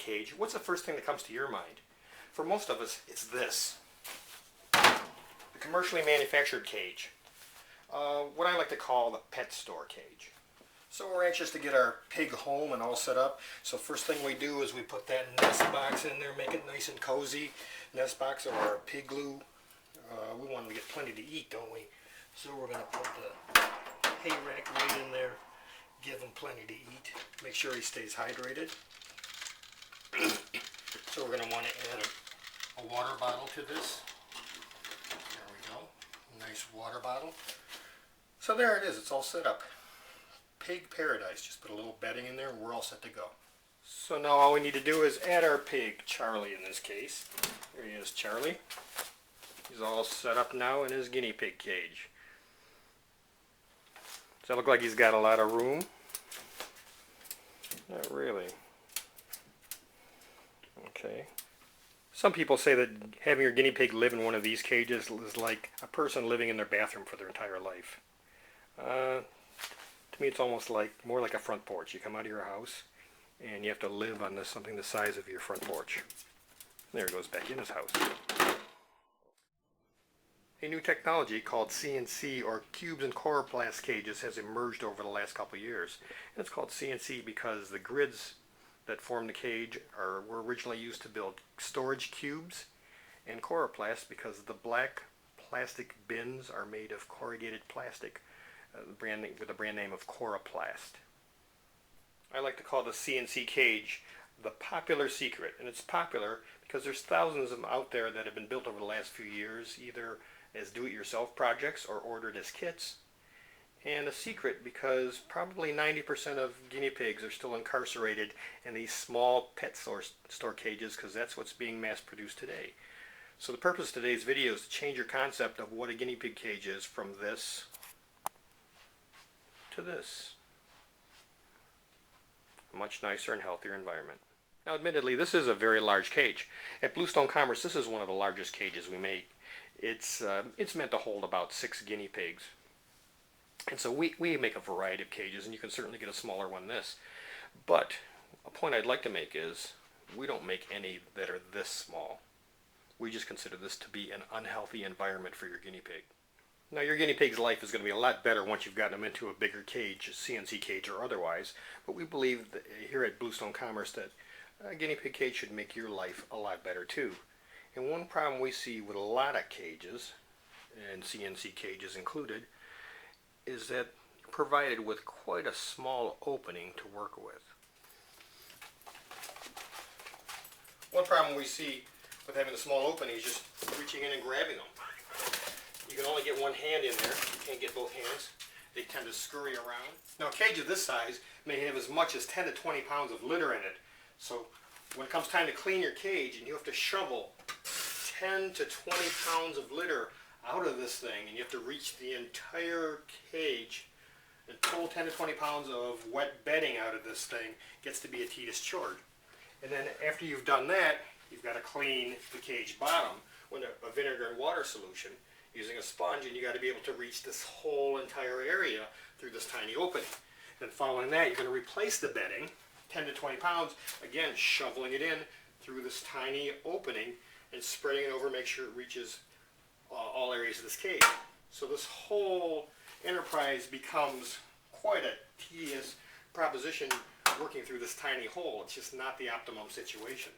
cage, what's the first thing that comes to your mind? For most of us, it's this. The commercially manufactured cage. What I like to call the pet store cage. So we're anxious to get our pig home and all set up. So first thing we do is we put that nest box in there, make it nice and cozy. Nest box or our pig glue. We want them to get plenty to eat, don't we? So we're going to put the hay rack right in there. Give him plenty to eat. Make sure he stays hydrated. So we're going to want to add a water bottle to this. There we go. Nice water bottle. So there it is. It's all set up. Pig paradise. Just put a little bedding in there and we're all set to go. So now all we need to do is add our pig, Charlie in this case. Here he is, Charlie. He's all set up now in his guinea pig cage. Does that look like he's got a lot of room? Not really. Okay. Some people say that having your guinea pig live in one of these cages is like a person living in their bathroom for their entire life. To me it's almost like more like a front porch. You come out of your house and you have to live on something the size of your front porch. There he goes back in his house. A new technology called CNC or cubes and coroplast cages has emerged over the last couple of years. And it's called CNC because the grids that form the cage were originally used to build storage cubes, and coroplast because the black plastic bins are made of corrugated plastic with the brand name of Coroplast. I like to call the CNC cage the popular secret, and it's popular because there's thousands of them out there that have been built over the last few years, either as do-it-yourself projects or ordered as kits. And a secret because probably 90% of guinea pigs are still incarcerated in these small pet store cages because that's what's being mass-produced today. So the purpose of today's video is to change your concept of what a guinea pig cage is from this to this. A much nicer and healthier environment. Now admittedly, this is a very large cage. At Bluestone Commerce, this is one of the largest cages we make. It's meant to hold about 6 guinea pigs. And so we make a variety of cages, and you can certainly get a smaller one than this. But a point I'd like to make is we don't make any that are this small. We just consider this to be an unhealthy environment for your guinea pig. Now your guinea pig's life is going to be a lot better once you've gotten them into a bigger cage, a CNC cage or otherwise. But we believe that here at Bluestone Commerce that a guinea pig cage should make your life a lot better too. And one problem we see with a lot of cages, and CNC cages included, is that you're provided with quite a small opening to work with. One problem we see with having a small opening is just reaching in and grabbing them. You can only get one hand in there. You can't get both hands. They tend to scurry around. Now a cage of this size may have as much as 10 to 20 pounds of litter in it. So when it comes time to clean your cage and you have to shovel 10 to 20 pounds of litter out of this thing, and you have to reach the entire cage and pull 10 to 20 pounds of wet bedding out of this thing, gets to be a tedious chore. And then after you've done that, you've got to clean the cage bottom with a vinegar and water solution using a sponge, and you got to be able to reach this whole entire area through this tiny opening. Then following that, you're going to replace the bedding, 10 to 20 pounds, again shoveling it in through this tiny opening and spreading it over, make sure it reaches all areas of this cage. So this whole enterprise becomes quite a tedious proposition working through this tiny hole. It's just not the optimum situation.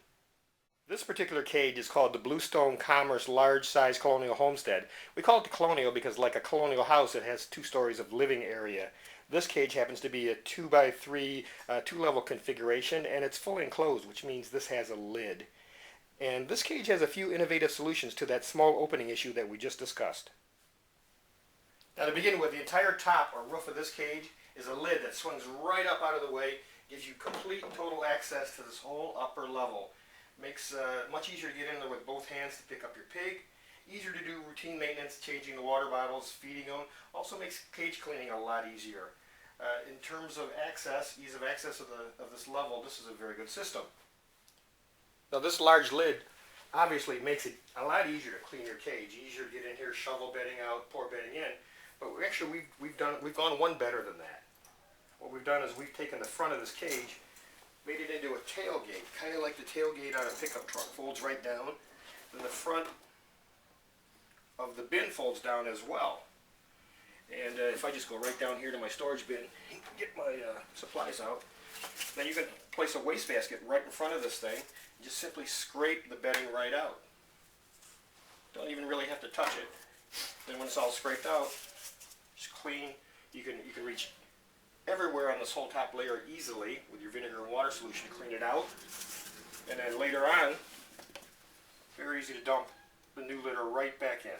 This particular cage is called the Bluestone Commerce Large Size Colonial Homestead. We call it the Colonial because like a colonial house, it has 2 stories of living area. This cage happens to be a 2x3 2-level configuration, and it's fully enclosed, which means this has a lid. And this cage has a few innovative solutions to that small opening issue that we just discussed. Now to begin with, the entire top or roof of this cage is a lid that swings right up out of the way, gives you complete and total access to this whole upper level. Makes it much easier to get in there with both hands to pick up your pig. Easier to do routine maintenance, changing the water bottles, feeding them. Also makes cage cleaning a lot easier. In terms of access, ease of access of this level, this is a very good system. Now this large lid obviously makes it a lot easier to clean your cage, easier to get in here, shovel bedding out, pour bedding in. But we've gone one better than that. What we've done is we've taken the front of this cage made it into a tailgate, kind of like the tailgate on a pickup truck. Folds right down. Then the front of the bin folds down as well. And if I just go right down here to my storage bin and get my supplies out, then you can place a wastebasket right in front of this thing and just simply scrape the bedding right out. Don't even really have to touch it. Then when it's all scraped out, just clean. You can reach everywhere on this whole top layer easily with your vinegar and water solution to clean it out. And then later on, very easy to dump the new litter right back in.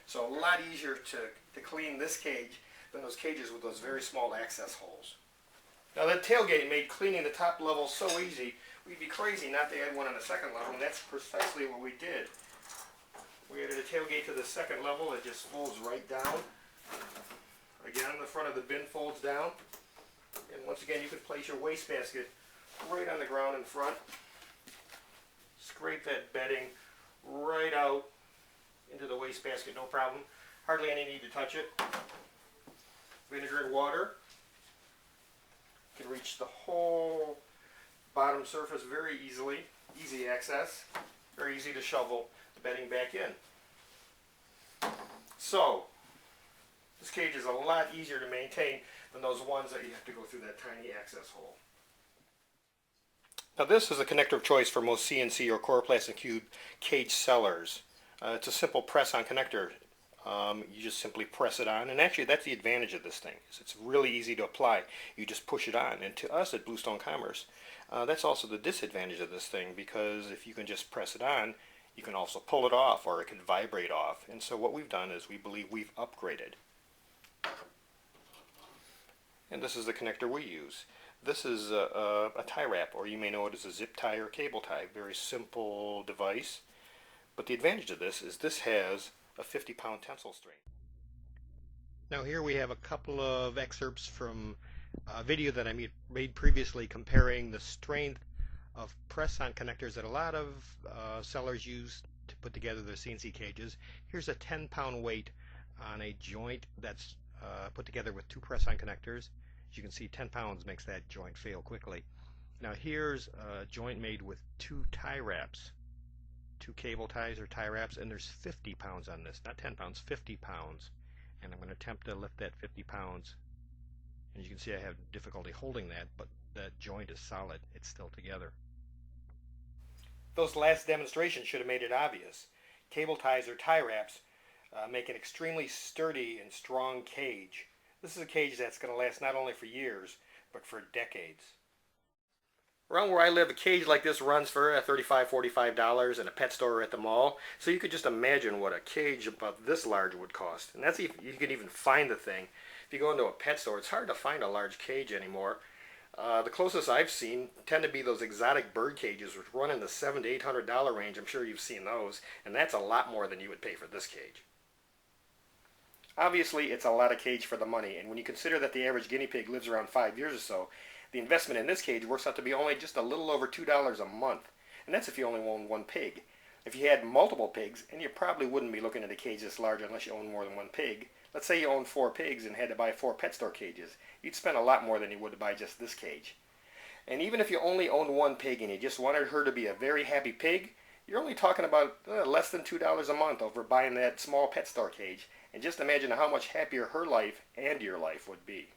So a lot easier to clean this cage than those cages with those very small access holes. Now that tailgate made cleaning the top level so easy, we'd be crazy not to add one on the second level, and that's precisely what we did. We added a tailgate to the second level. It just folds right down. Again, the front of the bin folds down. And once again, you could place your wastebasket right on the ground in front. Scrape that bedding right out into the wastebasket, no problem. Hardly any need to touch it. Vinegar and water. You can reach the whole bottom surface very easily. Easy access. Very easy to shovel the bedding back in. So, this cage is a lot easier to maintain than those ones that you have to go through that tiny access hole. Now this is a connector of choice for most CNC or Coroplast and Cube cage sellers. It's a simple press-on connector. You just simply press it on, and actually that's the advantage of this thing. It's really easy to apply. You just push it on, and to us at Bluestone Commerce, that's also the disadvantage of this thing, because if you can just press it on, you can also pull it off, or it can vibrate off. And so what we've done is we believe we've upgraded. And this is the connector we use. This is a tie wrap, or you may know it as a zip tie or cable tie. Very simple device. But the advantage of this is this has a 50-pound tensile strength. Now here we have a couple of excerpts from a video that I made previously comparing the strength of press-on connectors that a lot of sellers use to put together their CNC cages. Here's a 10-pound weight on a joint that's put together with two press-on connectors. As you can see, 10 pounds makes that joint fail quickly. Now here's a joint made with two tie wraps, two cable ties or tie wraps, and there's 50 pounds on this, not 10 pounds, 50 pounds. And I'm going to attempt to lift that 50 pounds. And you can see I have difficulty holding that, but that joint is solid. It's still together. Those last demonstrations should have made it obvious. Cable ties or tie wraps make an extremely sturdy and strong cage. This is a cage that's going to last not only for years, but for decades. Around where I live, a cage like this runs for $35, $45 in a pet store or at the mall. So you could just imagine what a cage about this large would cost. And that's if you can even find the thing. If you go into a pet store, it's hard to find a large cage anymore. The closest I've seen tend to be those exotic bird cages, which run in the $700 to $800 range. I'm sure you've seen those. And that's a lot more than you would pay for this cage. Obviously, it's a lot of cage for the money, and when you consider that the average guinea pig lives around 5 years or so, the investment in this cage works out to be only just a little over $2 a month, and that's if you only own one pig. If you had multiple pigs, and you probably wouldn't be looking at a cage this large unless you own more than one pig, let's say you owned 4 pigs and had to buy 4 pet store cages, you'd spend a lot more than you would to buy just this cage. And even if you only owned one pig and you just wanted her to be a very happy pig, you're only talking about less than $2 a month over buying that small pet store cage. And just imagine how much happier her life and your life would be.